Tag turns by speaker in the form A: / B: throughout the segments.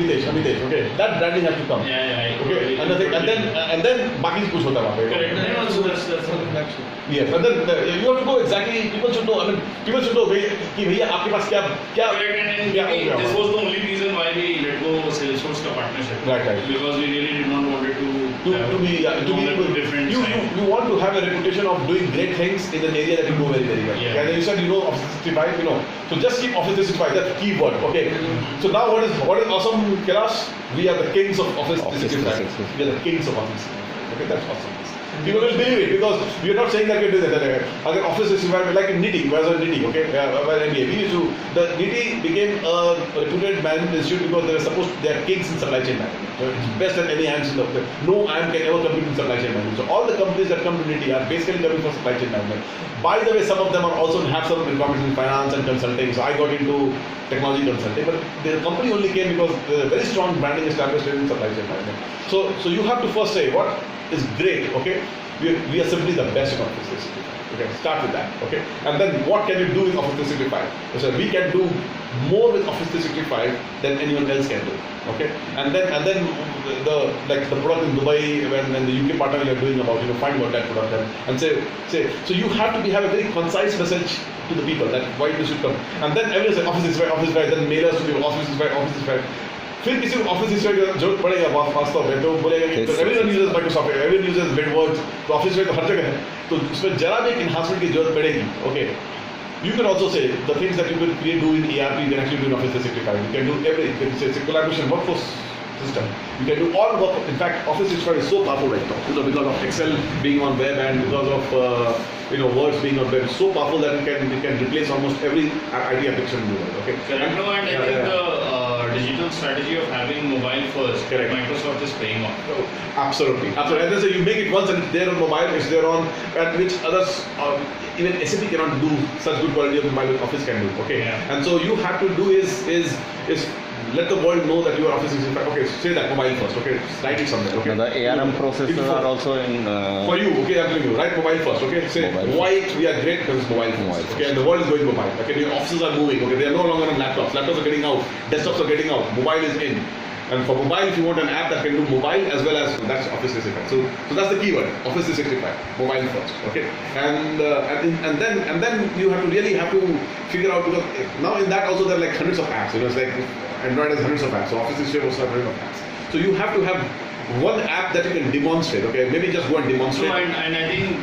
A: Amitesh, okay. That branding has to come.
B: Yeah,
A: Okay. And then baki kuch hota hai.
B: Correct. And also that's something.
A: Yes. And then you have to know exactly. People should know. I mean, people should know कि भैया आपके पास क्या
B: Correct. And this was the only reason why we let go Salesforce का partnership.
A: Right.
B: Because we really did not want it
A: to be
B: different.
A: You want to have a reputation of doing great things in an area that you know very well.
B: Yeah.
A: And you said you know Office 365, you know. So just keep Office 365. That's the key word. Okay. So now what is awesome, Kailash? We are the kings of Office 365. We are the kings of Office 365. Okay, that's awesome. People will believe it because we are not saying that we are doing that. Again, Office 365, like in NITI, whereas NITI, okay, where MBA, we used to, the NITI became a reputed management institute because they are kings in supply chain management. So it's best at any hands in the world. No IM can ever compete in supply chain management. So all the companies that come to NITI are basically coming for supply chain management. By the way, some of them are also have some requirements in finance and consulting. So I got into technology consulting, but the company only came because there's a very strong branding established in supply chain management. So you have to first say what is great, okay? We are simply the best in Office 365. Okay, start with that, okay? And then what can you do with Office 365? So we can do more with Office 365 than anyone else can do, okay? And then the product in Dubai when the UK partner we are doing about, find about that product and say so you have to have a very concise message to the people that why this should come. And then everyone say Office 365, then mailers to people Office 365. फिर किसी को office 365 की जरूरत पड़ेगा वास्तव में तो बोलेगा कि everyone uses Microsoft everyone uses Windwords तो ऑफिस में तो हर जगह है तो उसमें जरा भी एक एनहांसमेंट की जरूरत पड़ेगी okay You can also say the things that you can do in ERP you can actually do in Office 365. You can do everything. You can say it's a collaboration workforce system. You can do all work. In fact, Office 365 is so powerful right now because of Excel being on web and because of Words being on web. It's so powerful that it can replace almost every IT application in the world. Okay.
B: Correct. No, and I think the digital strategy of having mobile first,
A: correct,
B: Microsoft is playing off.
A: Absolutely. And then so you make it once and it's there on mobile, it's there on at which others even SAP cannot do such good quality of mobile as Office can do. Okay.
B: Yeah.
A: And so you have to do is let the world know that you are Office 365. Okay, say that mobile first. Okay, write it somewhere. Okay.
C: The ARM processes are also in.
A: For you, okay, I'm telling you. Write mobile first. Okay, say
C: mobile
A: why we are great because it's mobile first. Okay, and the world is going mobile. Okay, your offices are moving. Okay, they are no longer on laptops. Laptops are getting out. Desktops are getting out. Mobile is in. And for mobile, if you want an app that can do mobile as well as that's Office 365. So that's the keyword, Office 365, mobile first. Okay, and then you have to really figure out because now in that also there are like hundreds of apps. It's like Android has hundreds of apps. So Office 365 also has hundreds of apps. So you have to have one app that you can demonstrate. Okay, maybe just go and demonstrate.
B: No, and I think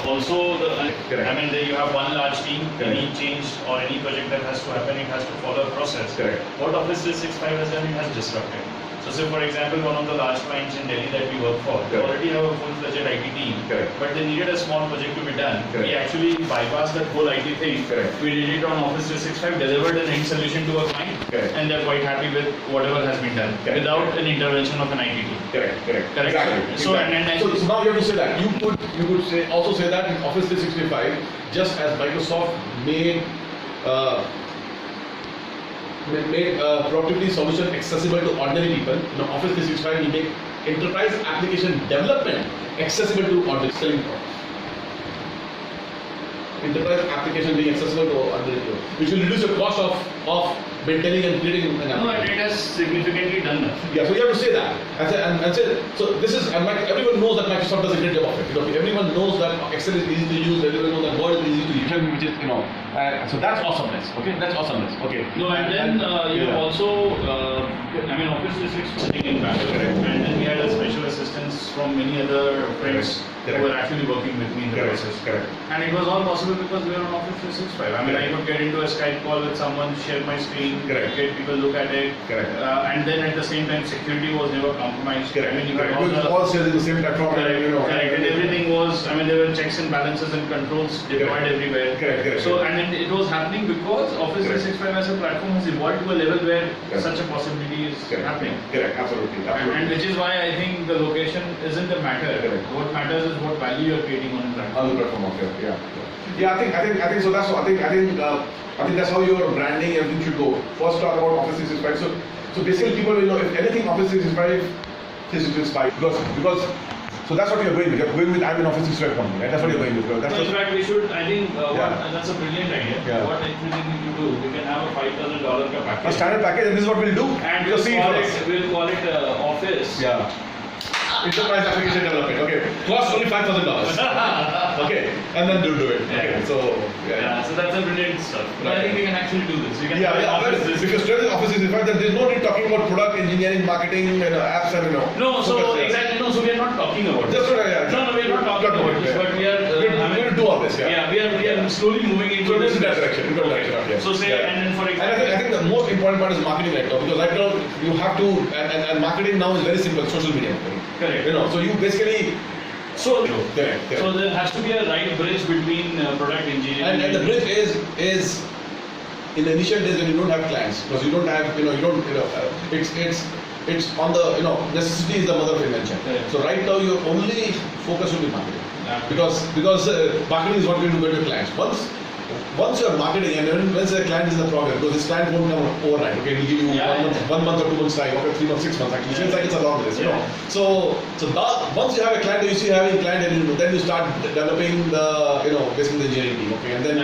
B: also there you have one large team.
A: Correct.
B: Any change or any project that has to happen, it has to follow a process.
A: Correct.
B: What Office 365 has done, it has disrupted. So say for example, one of the large clients in Delhi that we work for, they already have a full-fledged IT team, but they needed a small project to be done. We actually bypassed that whole IT thing.
A: Correct.
B: We did it on Office 365, delivered an end solution to a client, and they're quite happy with whatever has been done without an intervention of an IT team.
A: Correct.
B: Exactly. So
A: now you have to say that. You could also say that in Office 365, just as Microsoft made productivity solution accessible to ordinary people. Now Office 365 will make enterprise application development accessible to ordinary people. Enterprise application being accessible to ordinary people, which will reduce the cost of maintaining and creating an application.
B: No, and it has significantly done that.
A: Yeah, so you have to say that and say so. This is and everyone knows that Microsoft does a great job of it. Everyone knows that Excel is easy to use. Everyone knows that Word is easy to use. Which is so that's awesomeness. Okay, that's awesomeness. Okay.
B: No, and then you also Office 365 sitting in Bangalore, and then we had a special assistance from many other friends who were actually working with me in the process.
A: Correct.
B: And it was all possible because we were on Office 365. I could get into a Skype call with someone, share my screen, get people look at it. And then at the same time, security was never compromised.
A: You could all share in the same platform.
B: And everything was, there were checks and balances and controls deployed everywhere. So, and it was happening because Office 365 as a platform has evolved to a level where such a possibility is happening.
A: Absolutely.
B: And which is why I think the location isn't a matter. What matters is what value you're creating on the platform.
A: On the platform, Yeah, I think so. I think that's how your branding everything should go. First, talk about Office 365. So basically, people will know if anything Office 365 because So that's what you're going with. You're going with I'm an Office 365 company, right? That's what you're going with. That's
B: So in fact, we should, I think, that's a brilliant idea.
A: Yeah.
B: What actually we need to do, we can have a $5,000
A: a
B: package.
A: standard package, and this is what we'll do.
B: And
A: You'll see it for us.
B: we'll call it Office.
A: Yeah. Enterprise application development. Okay. Cost only $5,000. Okay. And then do it. Okay.
B: Yeah.
A: So yeah.
B: So that's a brilliant stuff. But I think we can actually do this. We can
A: Yeah,
B: have
A: yeah.
B: Office
A: Well,
B: this.
A: because today Office is in fact that there's no need talking about product engineering, marketing, apps, and
B: No, so
A: focus, yeah.
B: exactly, no, so we are not talking about
A: Just
B: this.
A: what I.
B: No, we are not talking about this, but we are,
A: We're going to do all this. Yeah.
B: we are slowly moving into
A: So
B: this.
A: in that direction. In that direction. Okay.
B: So say,
A: Yeah.
B: and then for
A: And
B: example,
A: I think the most important part is marketing right now, because right now you have to, and marketing now is very simple, social media.
B: Correct.
A: So you basically, correct.
B: So there has to be a right bridge between product engineering
A: And the bridge is in the initial days when you don't have clients, because you don't have, it's on the, necessity is the mother of invention.
B: Correct.
A: So right now your only focus will be marketing.
B: Yeah.
A: Because marketing is what you do with your clients. Once you are marketing, and when the client is in the progress, because this client won't come overnight. Okay, we'll give you
B: Yeah,
A: 1 month or 2 months time. Okay, 3 months, 6 months. Actually, seems like it's a long list.
B: Yeah.
A: So once you have a client, you see having a client, and then you start developing the basically the engineering team. Okay, and then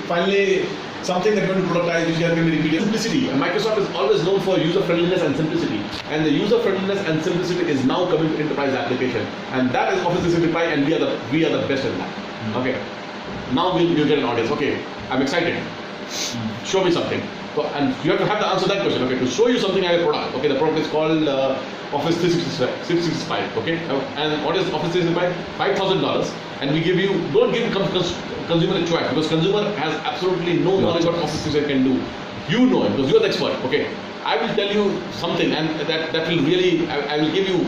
A: finally something that you're going to productize, which you are going to be repeating. Simplicity. And Microsoft is always known for user friendliness and simplicity. And the user friendliness and simplicity is now coming to enterprise application. And that is Office 365, and we are the best in that. Okay. Now we'll get an audience. Okay, I'm excited. Show me something. So, and you have to have the answer to that question. Okay, to show you something, I have a product. Okay, the product is called Office 365. Okay, and what is Office 365? $5,000, and we don't give consumer a choice, because consumer has absolutely no knowledge what Office 365 can do. You know it because you are the expert. Okay, I will tell you something, and that will really I will give you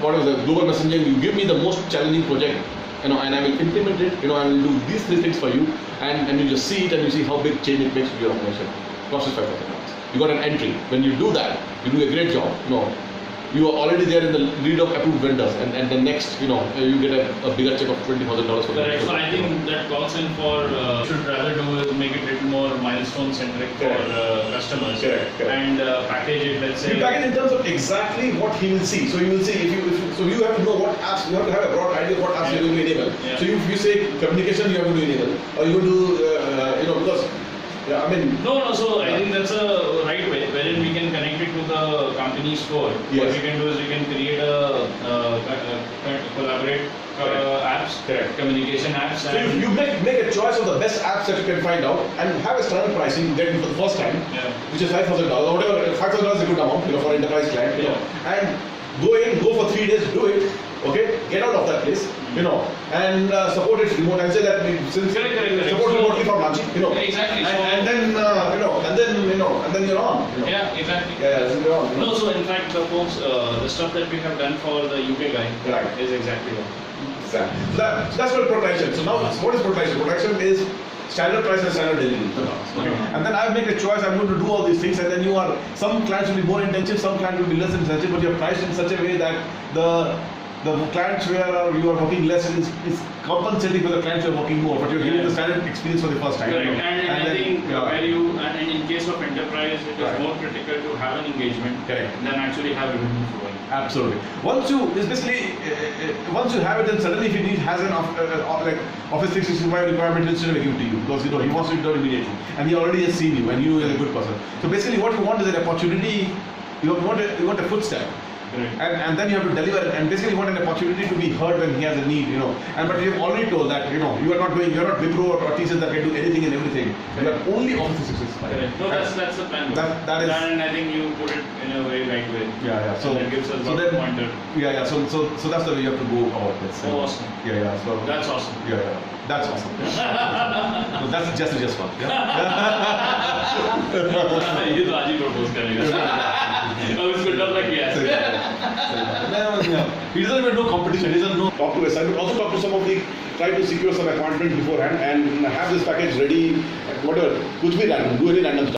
A: what is the global messaging. You give me the most challenging project. And I will implement it, I will do these 3 things for you, and you just see it, and you see how big change it makes to your organization. Cost is $5,000. You got an entry. When you do that, you do a great job. You are already there in the lead of approved vendors, and the next, you get a bigger check of $20,000 for that.
B: correct. So I think that calls in for should rather do is make it a little more milestone centric for customers.
A: Correct.
B: And package it. Let's say.
A: You package in terms of exactly what he will see. So you will see so you have to know what apps. You have to have a broad idea of what apps you're going to enable.
B: Yeah.
A: So if you say communication, you have to enable, or you do because. Yeah, I mean.
B: No. So I think that's a right way, wherein we can connect it to the company store.
A: Yes.
B: What we can do is we can create a collaborate apps,
A: Correct.
B: communication apps.
A: So you make a choice of the best apps that you can find out, and have a standard pricing to get it for the first time, which is $5,000 or whatever. $5,000 is a good amount, for enterprise client, and go for 3 days, do it. Okay, get out of that place, and support it remote. And say that since
B: Correct.
A: support remotely from Ranchi,
B: Exactly.
A: and then you're on.
B: Yeah, exactly.
A: Yeah, then you're on.
B: No, so in fact, the folks, the stuff that we have done for the UK guy
A: Right.
B: is exactly that.
A: Exactly. That's what protection. So now, what is protection? Protection is standard price and standard delivery. Okay. And then I make a choice. I'm going to do all these things, and then some clients will be more intensive, some clients will be less intensive, but you are priced in such a way that the clients where you are working less is compensating for the clients you are working more, but you're giving the standard experience for the first time.
B: Correct. And I
A: then,
B: think and in case of enterprise, it is more critical to have an engagement
A: Correct.
B: than actually have revenue flowing.
A: Absolutely. Once you have it, then suddenly if he has an like Office 365 requirement, instead of give it to you, because he wants to do it immediately, and he already has seen you, and you are a good person. So basically, what you want is an opportunity. You want a footstep. And then you have to deliver, and basically you want an opportunity to be heard when he has a need, but you have already told that, you're not Wipro or TCS that can do anything and everything. You are only Office 365.
B: Correct. No, that's the plan.
A: That is.
B: And I think you put it in a very right way.
A: Yeah. So
B: that gives us
A: so
B: a
A: then,
B: pointer.
A: Yeah. So that's the way you have to go about this.
B: Awesome.
A: Yeah. So
B: That's awesome.
A: Yeah. That's awesome. So that's just fun. Yeah.
B: ये तो आज ही propose करेगा. अब इसको डर लग गया है.
A: He doesn't even know competition. He doesn't know. Talk to us. I will also talk to some of the. Try to secure some appointment beforehand and have this package ready. Whatever. कुछ भी random. Do any random stuff.